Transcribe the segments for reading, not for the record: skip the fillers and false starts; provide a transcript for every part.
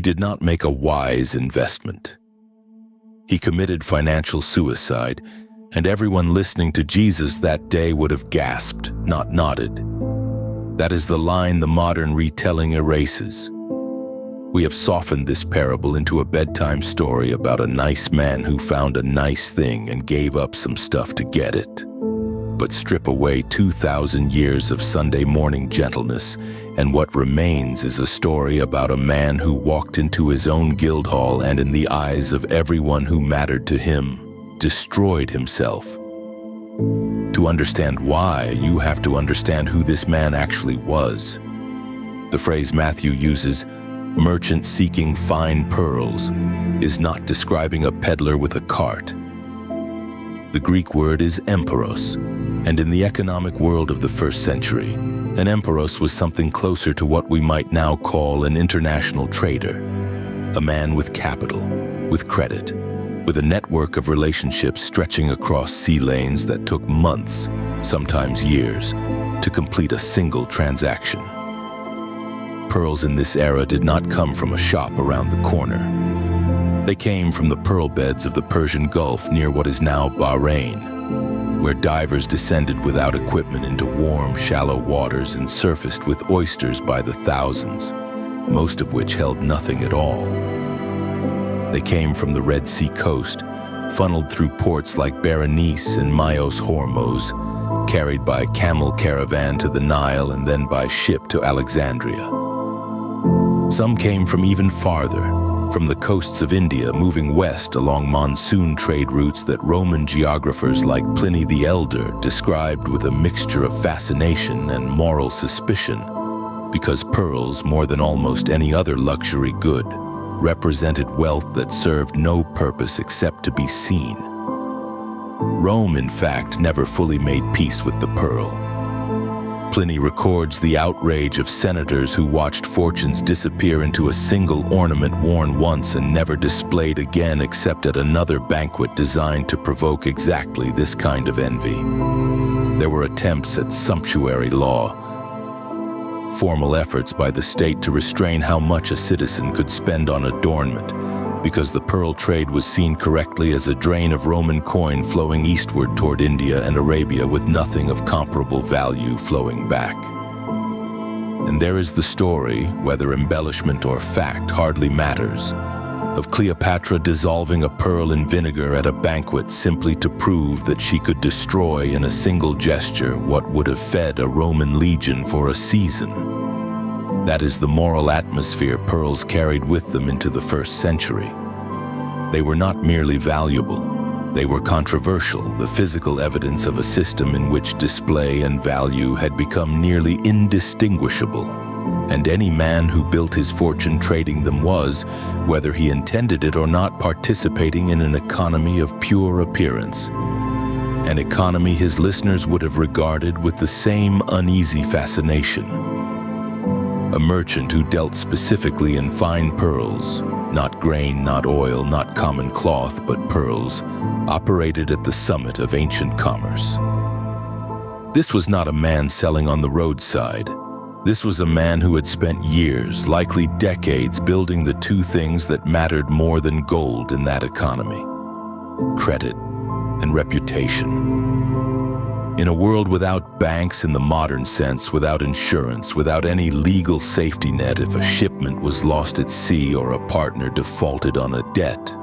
did not make a wise investment. He committed financial suicide, and everyone listening to Jesus that day would have gasped, not nodded. That is the line the modern retelling erases. We have softened this parable into a bedtime story about a nice man who found a nice thing and gave up some stuff to get it. But strip away 2,000 years of Sunday morning gentleness, and what remains is a story about a man who walked into his own guild hall and, in the eyes of everyone who mattered to him, destroyed himself. To understand why, you have to understand who this man actually was. The phrase Matthew uses, "merchant seeking fine pearls," is not describing a peddler with a cart. The Greek word is emporos, and in the economic world of the first century, an emporos was something closer to what we might now call an international trader, a man with capital, with credit, with a network of relationships stretching across sea lanes that took months, sometimes years, to complete a single transaction. Pearls in this era did not come from a shop around the corner. They came from the pearl beds of the Persian Gulf near what is now Bahrain, where divers descended without equipment into warm, shallow waters and surfaced with oysters by the thousands, most of which held nothing at all. They came from the Red Sea coast, funneled through ports like Berenice and Myos Hormos, carried by camel caravan to the Nile and then by ship to Alexandria. Some came from even farther, from the coasts of India, moving west along monsoon trade routes that Roman geographers like Pliny the Elder described with a mixture of fascination and moral suspicion, because pearls, more than almost any other luxury good, represented wealth that served no purpose except to be seen. Rome, in fact, never fully made peace with the pearl. Pliny records the outrage of senators who watched fortunes disappear into a single ornament worn once and never displayed again except at another banquet designed to provoke exactly this kind of envy. There were attempts at sumptuary law, formal efforts by the state to restrain how much a citizen could spend on adornment, because the pearl trade was seen correctly as a drain of Roman coin flowing eastward toward India and Arabia with nothing of comparable value flowing back. And there is the story, whether embellishment or fact hardly matters, of Cleopatra dissolving a pearl in vinegar at a banquet simply to prove that she could destroy in a single gesture what would have fed a Roman legion for a season. That is the moral atmosphere pearls carried with them into the first century. They were not merely valuable, they were controversial, the physical evidence of a system in which display and value had become nearly indistinguishable. And any man who built his fortune trading them was, whether he intended it or not, participating in an economy of pure appearance. An economy his listeners would have regarded with the same uneasy fascination. A merchant who dealt specifically in fine pearls, not grain, not oil, not common cloth, but pearls, operated at the summit of ancient commerce. This was not a man selling on the roadside. This was a man who had spent years, likely decades, building the two things that mattered more than gold in that economy: credit and reputation. In a world without banks in the modern sense, without insurance, without any legal safety net if a shipment was lost at sea or a partner defaulted on a debt,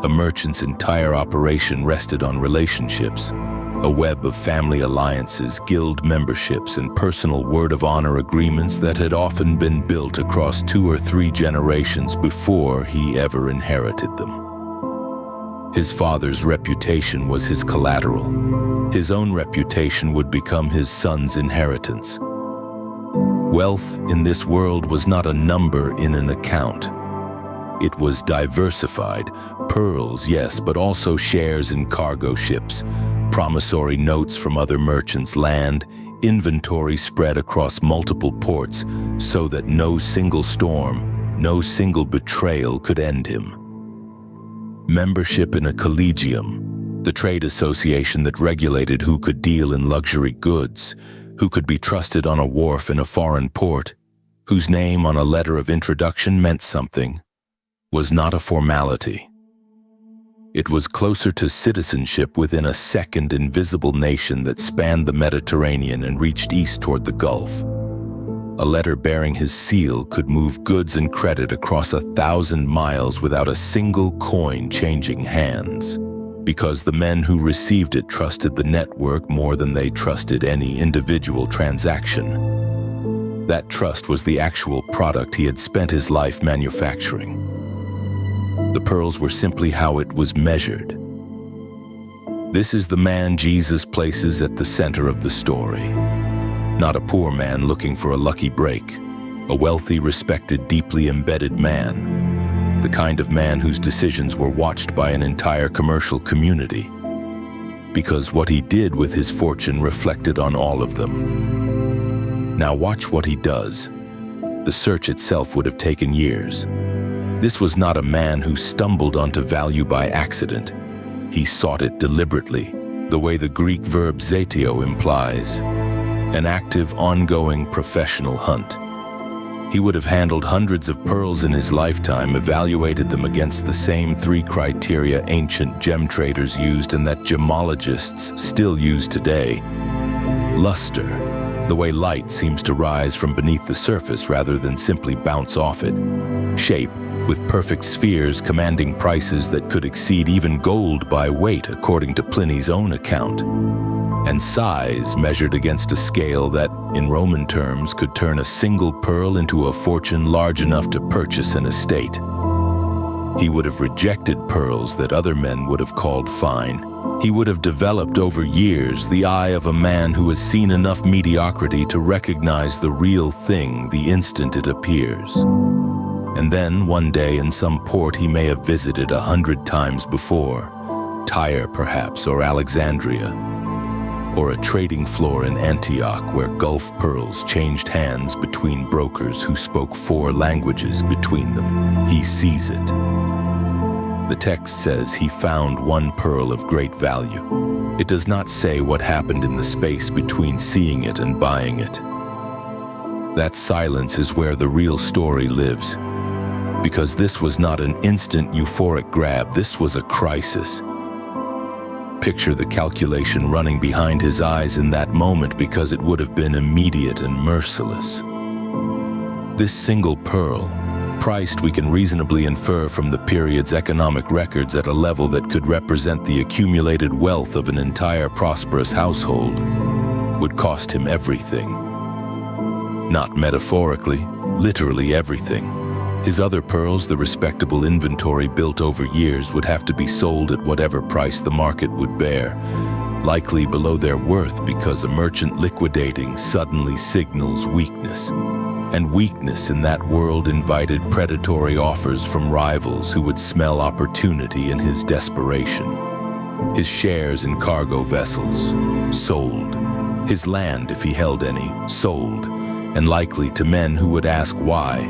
a merchant's entire operation rested on relationships, a web of family alliances, guild memberships, and personal word-of-honor agreements that had often been built across 2 or 3 generations before he ever inherited them. His father's reputation was his collateral. His own reputation would become his son's inheritance. Wealth in this world was not a number in an account. It was diversified. Pearls, yes, but also shares in cargo ships, promissory notes from other merchants' land, inventory spread across multiple ports so that no single storm, no single betrayal could end him. Membership in a collegium, the trade association that regulated who could deal in luxury goods, who could be trusted on a wharf in a foreign port, whose name on a letter of introduction meant something, was not a formality. It was closer to citizenship within a second invisible nation that spanned the Mediterranean and reached east toward the Gulf. A letter bearing his seal could move goods and credit across 1,000 miles without a single coin changing hands, because the men who received it trusted the network more than they trusted any individual transaction. That trust was the actual product he had spent his life manufacturing. The pearls were simply how it was measured. This is the man Jesus places at the center of the story. Not a poor man looking for a lucky break, a wealthy, respected, deeply embedded man, the kind of man whose decisions were watched by an entire commercial community, because what he did with his fortune reflected on all of them. Now watch what he does. The search itself would have taken years. This was not a man who stumbled onto value by accident. He sought it deliberately, the way the Greek verb zetio implies. An active, ongoing, professional hunt. He would have handled hundreds of pearls in his lifetime, evaluated them against the same 3 criteria ancient gem traders used and that gemologists still use today. Luster, the way light seems to rise from beneath the surface rather than simply bounce off it. Shape, with perfect spheres commanding prices that could exceed even gold by weight according to Pliny's own account. And size measured against a scale that, in Roman terms, could turn a single pearl into a fortune large enough to purchase an estate. He would have rejected pearls that other men would have called fine. He would have developed over years the eye of a man who has seen enough mediocrity to recognize the real thing the instant it appears. And then, one day in some port he may have visited 100 times before, Tyre perhaps, or Alexandria, or a trading floor in Antioch where Gulf pearls changed hands between brokers who spoke 4 languages between them. He sees it. The text says he found 1 pearl of great value. It does not say what happened in the space between seeing it and buying it. That silence is where the real story lives, because this was not an instant euphoric grab, this was a crisis. Picture the calculation running behind his eyes in that moment, because it would have been immediate and merciless. This single pearl, priced we can reasonably infer from the period's economic records at a level that could represent the accumulated wealth of an entire prosperous household, would cost him everything. Not metaphorically, literally everything. His other pearls, the respectable inventory built over years, would have to be sold at whatever price the market would bear, likely below their worth because a merchant liquidating suddenly signals weakness. And weakness in that world invited predatory offers from rivals who would smell opportunity in his desperation. His shares in cargo vessels, sold. His land, if he held any, sold, and likely to men who would ask why,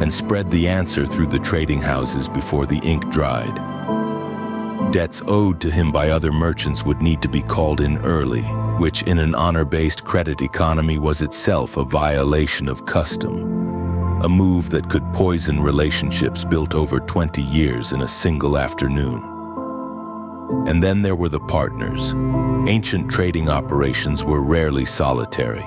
and spread the answer through the trading houses before the ink dried. Debts owed to him by other merchants would need to be called in early, which in an honor-based credit economy was itself a violation of custom, a move that could poison relationships built over 20 years in a single afternoon. And then there were the partners. Ancient trading operations were rarely solitary.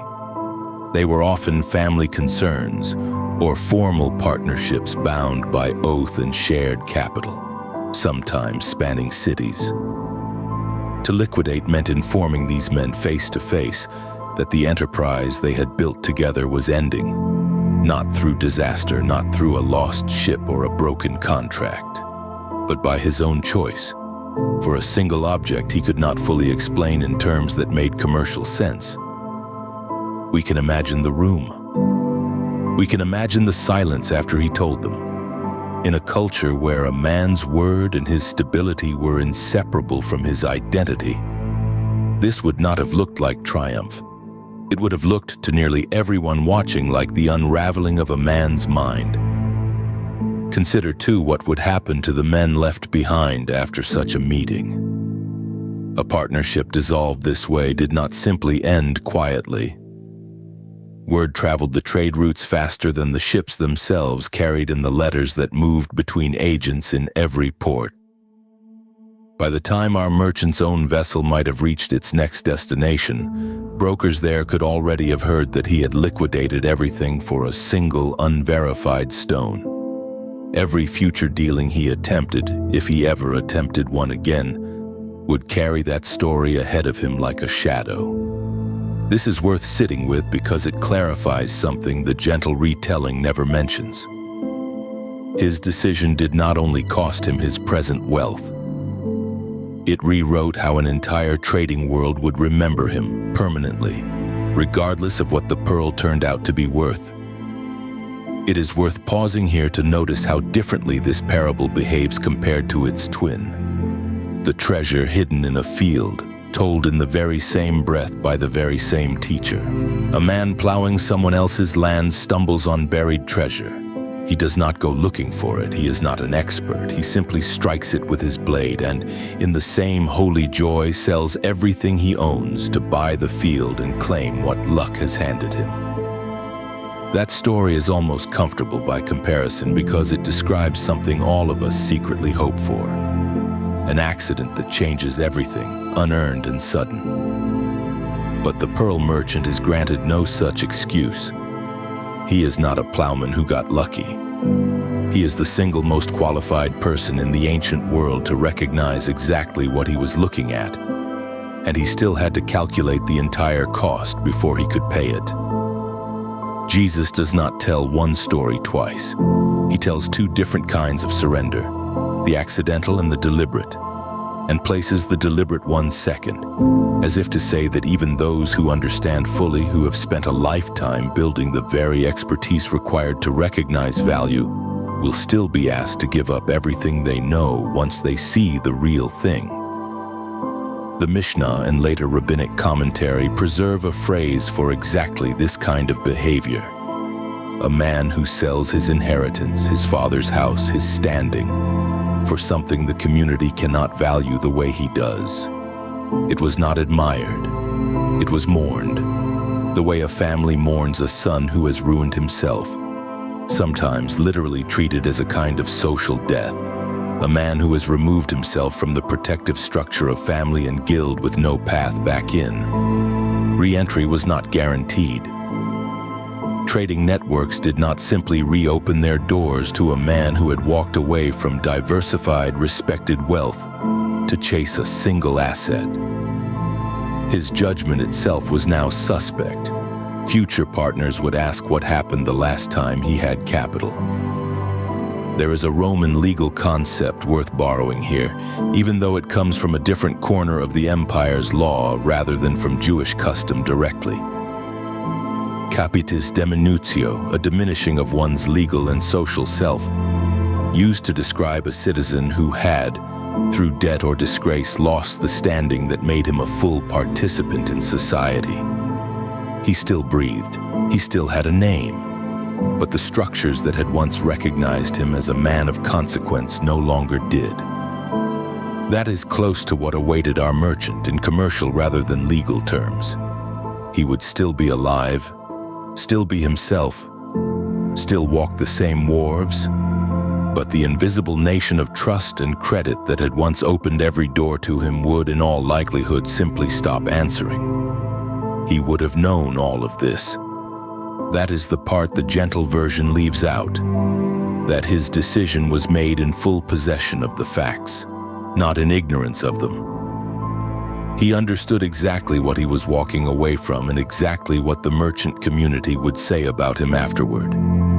They were often family concerns, or formal partnerships bound by oath and shared capital, sometimes spanning cities. To liquidate meant informing these men face to face that the enterprise they had built together was ending, not through disaster, not through a lost ship or a broken contract, but by his own choice, for a single object he could not fully explain in terms that made commercial sense. We can imagine the room. We can imagine the silence after he told them. In a culture where a man's word and his stability were inseparable from his identity, this would not have looked like triumph. It would have looked to nearly everyone watching like the unraveling of a man's mind. Consider, too, what would happen to the men left behind after such a meeting. A partnership dissolved this way did not simply end quietly. Word traveled the trade routes faster than the ships themselves carried in the letters that moved between agents in every port. By the time our merchant's own vessel might have reached its next destination, brokers there could already have heard that he had liquidated everything for a single unverified stone. Every future dealing he attempted, if he ever attempted one again, would carry that story ahead of him like a shadow. This is worth sitting with because it clarifies something the gentle retelling never mentions. His decision did not only cost him his present wealth, it rewrote how an entire trading world would remember him permanently, regardless of what the pearl turned out to be worth. It is worth pausing here to notice how differently this parable behaves compared to its twin. The treasure hidden in a field, told in the very same breath by the very same teacher. A man plowing someone else's land stumbles on buried treasure. He does not go looking for it. He is not an expert. He simply strikes it with his blade and, in the same holy joy, sells everything he owns to buy the field and claim what luck has handed him. That story is almost comfortable by comparison because it describes something all of us secretly hope for. An accident that changes everything, unearned and sudden. But the pearl merchant is granted no such excuse. He is not a plowman who got lucky. He is the single most qualified person in the ancient world to recognize exactly what he was looking at, and he still had to calculate the entire cost before he could pay it. Jesus does not tell one story twice. He tells two different kinds of surrender, the accidental and the deliberate, and places the deliberate one second, as if to say that even those who understand fully, who have spent a lifetime building the very expertise required to recognize value, will still be asked to give up everything they know once they see the real thing. The Mishnah and later rabbinic commentary preserve a phrase for exactly this kind of behavior. A man who sells his inheritance, his father's house, his standing, for something the community cannot value the way he does. It was not admired. It was mourned, the way a family mourns a son who has ruined himself, sometimes literally treated as a kind of social death, a man who has removed himself from the protective structure of family and guild with no path back in. Re-entry was not guaranteed. Trading networks did not simply reopen their doors to a man who had walked away from diversified, respected wealth to chase a single asset. His judgment itself was now suspect. Future partners would ask what happened the last time he had capital. There is a Roman legal concept worth borrowing here, even though it comes from a different corner of the empire's law rather than from Jewish custom directly. Capitis diminutio, a diminishing of one's legal and social self, used to describe a citizen who had, through debt or disgrace, lost the standing that made him a full participant in society. He still breathed, he still had a name, but the structures that had once recognized him as a man of consequence no longer did. That is close to what awaited our merchant in commercial rather than legal terms. He would still be alive, still be himself, still walk the same wharves, but the invisible nation of trust and credit that had once opened every door to him would, in all likelihood, simply stop answering. He would have known all of this. That is the part the gentle version leaves out, that his decision was made in full possession of the facts, not in ignorance of them. He understood exactly what he was walking away from and exactly what the merchant community would say about him afterward,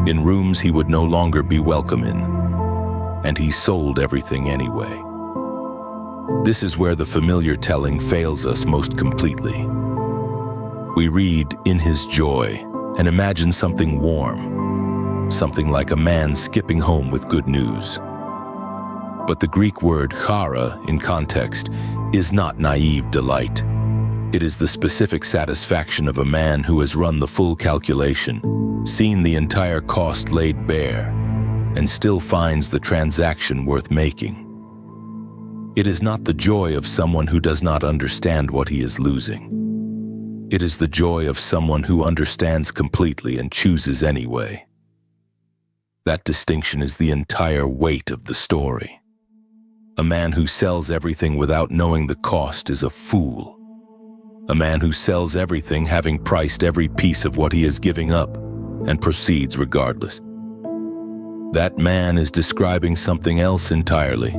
in rooms he would no longer be welcome in. And he sold everything anyway. This is where the familiar telling fails us most completely. We read "in his joy" and imagine something warm, something like a man skipping home with good news. But the Greek word chara in context is not naive delight. It is the specific satisfaction of a man who has run the full calculation, seen the entire cost laid bare, and still finds the transaction worth making. It is not the joy of someone who does not understand what he is losing. It is the joy of someone who understands completely and chooses anyway. That distinction is the entire weight of the story. A man who sells everything without knowing the cost is a fool. A man who sells everything having priced every piece of what he is giving up and proceeds regardless. That man is describing something else entirely.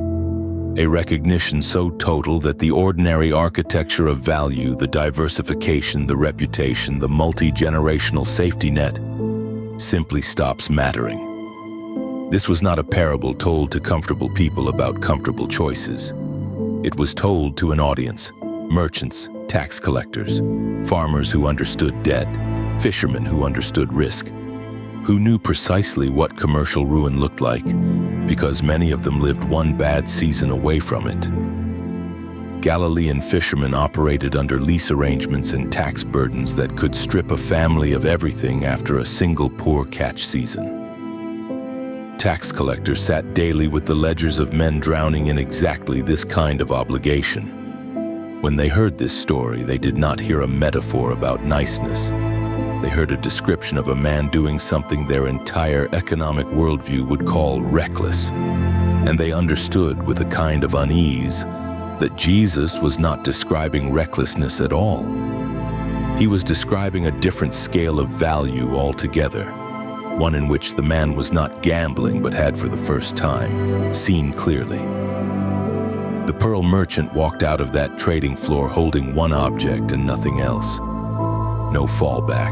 A recognition so total that the ordinary architecture of value, the diversification, the reputation, the multi-generational safety net, simply stops mattering. This was not a parable told to comfortable people about comfortable choices. It was told to an audience, merchants, tax collectors, farmers who understood debt, fishermen who understood risk, who knew precisely what commercial ruin looked like, because many of them lived one bad season away from it. Galilean fishermen operated under lease arrangements and tax burdens that could strip a family of everything after a single poor catch season. Tax collectors sat daily with the ledgers of men drowning in exactly this kind of obligation. When they heard this story, they did not hear a metaphor about niceness. They heard a description of a man doing something their entire economic worldview would call reckless. And they understood with a kind of unease that Jesus was not describing recklessness at all. He was describing a different scale of value altogether, one in which the man was not gambling but had for the first time seen clearly. The pearl merchant walked out of that trading floor holding one object and nothing else. No fallback,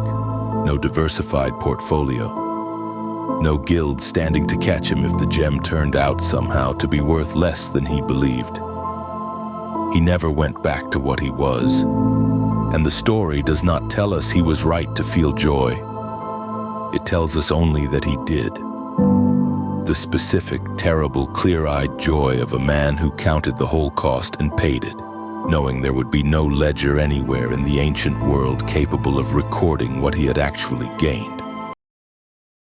no diversified portfolio, no guild standing to catch him if the gem turned out somehow to be worth less than he believed. He never went back to what he was, and the story does not tell us he was right to feel joy. It tells us only that he did. The specific, terrible, clear-eyed joy of a man who counted the whole cost and paid it, knowing there would be no ledger anywhere in the ancient world capable of recording what he had actually gained.